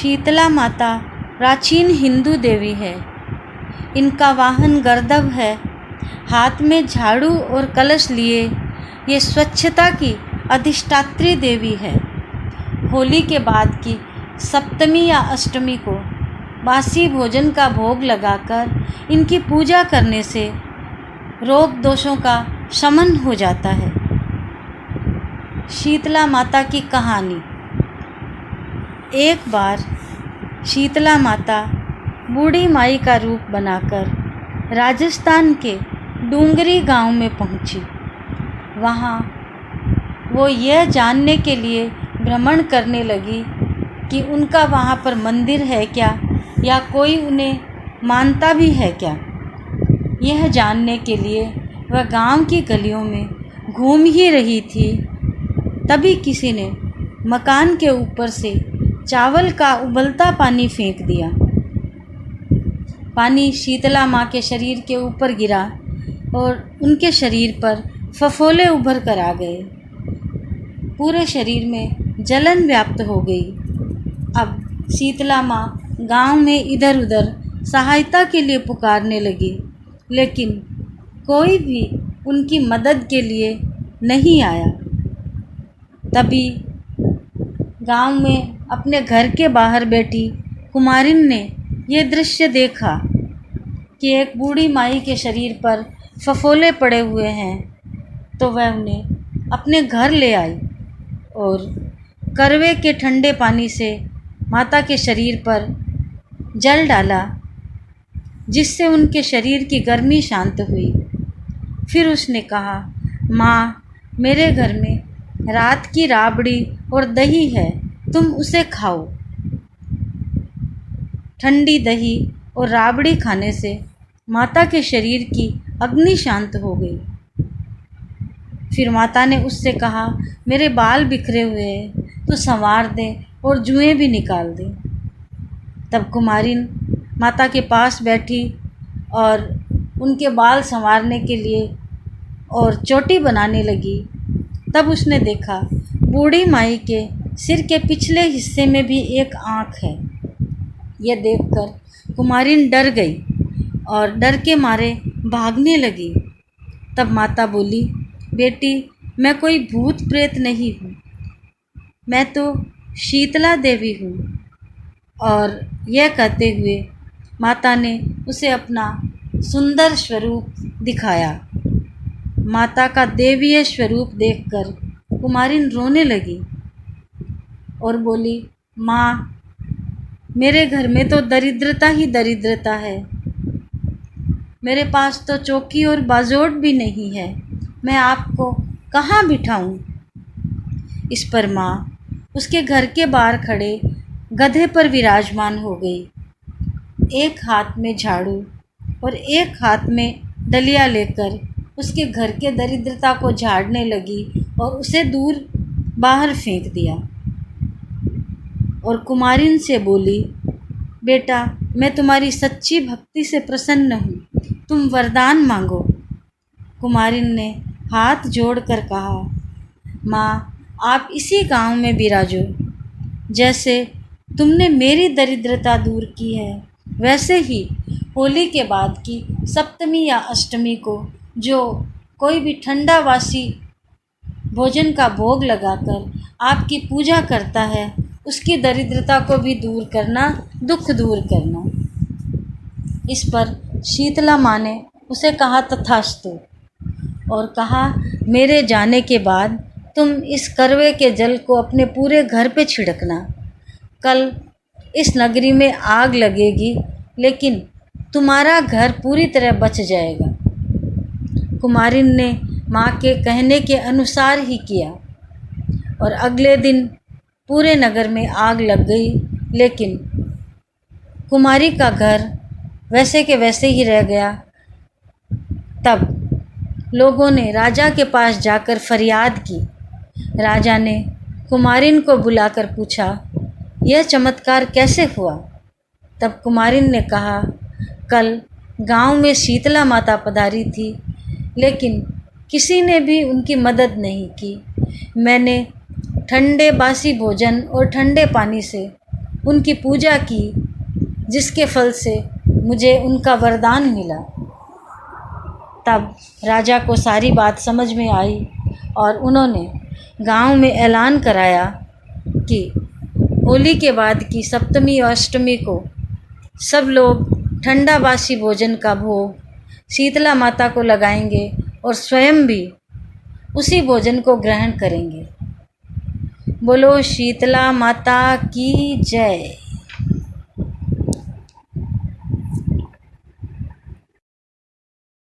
शीतला माता प्राचीन हिंदू देवी है। इनका वाहन गर्दभ है। हाथ में झाड़ू और कलश लिए ये स्वच्छता की अधिष्ठात्री देवी है। होली के बाद की सप्तमी या अष्टमी को बासी भोजन का भोग लगाकर इनकी पूजा करने से रोग दोषों का शमन हो जाता है। शीतला माता की कहानी। एक बार शीतला माता बूढ़ी माई का रूप बनाकर राजस्थान के डूंगरी गांव में पहुंची। वहां वो यह जानने के लिए भ्रमण करने लगी कि उनका वहां पर मंदिर है क्या या कोई उन्हें मानता भी है क्या। यह जानने के लिए वह गांव की गलियों में घूम ही रही थी, तभी किसी ने मकान के ऊपर से चावल का उबलता पानी फेंक दिया। पानी शीतला माँ के शरीर के ऊपर गिरा और उनके शरीर पर फफोले उभर कर आ गए। पूरे शरीर में जलन व्याप्त हो गई। अब शीतला माँ गांव में इधर उधर सहायता के लिए पुकारने लगी, लेकिन कोई भी उनकी मदद के लिए नहीं आया। तभी गांव में अपने घर के बाहर बैठी कुमारिन ने यह दृश्य देखा कि एक बूढ़ी माई के शरीर पर फफोले पड़े हुए हैं, तो वह उन्हें अपने घर ले आई और करवे के ठंडे पानी से माता के शरीर पर जल डाला, जिससे उनके शरीर की गर्मी शांत हुई। फिर उसने कहा, माँ, मेरे घर में रात की राबड़ी और दही है, तुम उसे खाओ। ठंडी दही और राबड़ी खाने से माता के शरीर की अग्नि शांत हो गई। फिर माता ने उससे कहा, मेरे बाल बिखरे हुए हैं, तो संवार दे और जुएं भी निकाल दे। तब कुमारिन माता के पास बैठी और उनके बाल संवारने के लिए और चोटी बनाने लगी। तब उसने देखा बूढ़ी माई के सिर के पिछले हिस्से में भी एक आँख है। यह देखकर कुमारिन डर गई और डर के मारे भागने लगी। तब माता बोली, बेटी, मैं कोई भूत प्रेत नहीं हूँ, मैं तो शीतला देवी हूँ। और यह कहते हुए माता ने उसे अपना सुंदर स्वरूप दिखाया। माता का देवीय स्वरूप देखकर कुमारिन रोने लगी और बोली, माँ, मेरे घर में तो दरिद्रता ही दरिद्रता है। मेरे पास तो चौकी और बाजोट भी नहीं है, मैं आपको कहाँ बिठाऊं। इस पर माँ उसके घर के बाहर खड़े गधे पर विराजमान हो गई। एक हाथ में झाड़ू और एक हाथ में डलिया लेकर उसके घर के दरिद्रता को झाड़ने लगी और उसे दूर बाहर फेंक दिया। और कुमारिन से बोली, बेटा, मैं तुम्हारी सच्ची भक्ति से प्रसन्न हूँ, तुम वरदान मांगो। कुमारिन ने हाथ जोड़कर कहा, माँ, आप इसी गांव में विराजो। जैसे तुमने मेरी दरिद्रता दूर की है, वैसे ही होली के बाद की सप्तमी या अष्टमी को जो कोई भी ठंडा वासी भोजन का भोग लगाकर आपकी पूजा करता है, उसकी दरिद्रता को भी दूर करना, दुख दूर करना। इस पर शीतला माँ ने उसे कहा, तथास्तु, और कहा, मेरे जाने के बाद तुम इस करवे के जल को अपने पूरे घर पे छिड़कना। कल इस नगरी में आग लगेगी, लेकिन तुम्हारा घर पूरी तरह बच जाएगा। कुमारिन ने माँ के कहने के अनुसार ही किया और अगले दिन पूरे नगर में आग लग गई, लेकिन कुमारी का घर वैसे के वैसे ही रह गया। तब लोगों ने राजा के पास जाकर फरियाद की। राजा ने कुमारिन को बुलाकर पूछा, यह चमत्कार कैसे हुआ? तब कुमारिन ने कहा, कल गांव में शीतला माता पधारी थी, लेकिन किसी ने भी उनकी मदद नहीं की। मैंने ठंडे बासी भोजन और ठंडे पानी से उनकी पूजा की, जिसके फल से मुझे उनका वरदान मिला। तब राजा को सारी बात समझ में आई और उन्होंने गांव में ऐलान कराया कि होली के बाद की सप्तमी और अष्टमी को सब लोग ठंडा बासी भोजन का भोग शीतला माता को लगाएंगे और स्वयं भी उसी भोजन को ग्रहण करेंगे। बोलो शीतला माता की जय।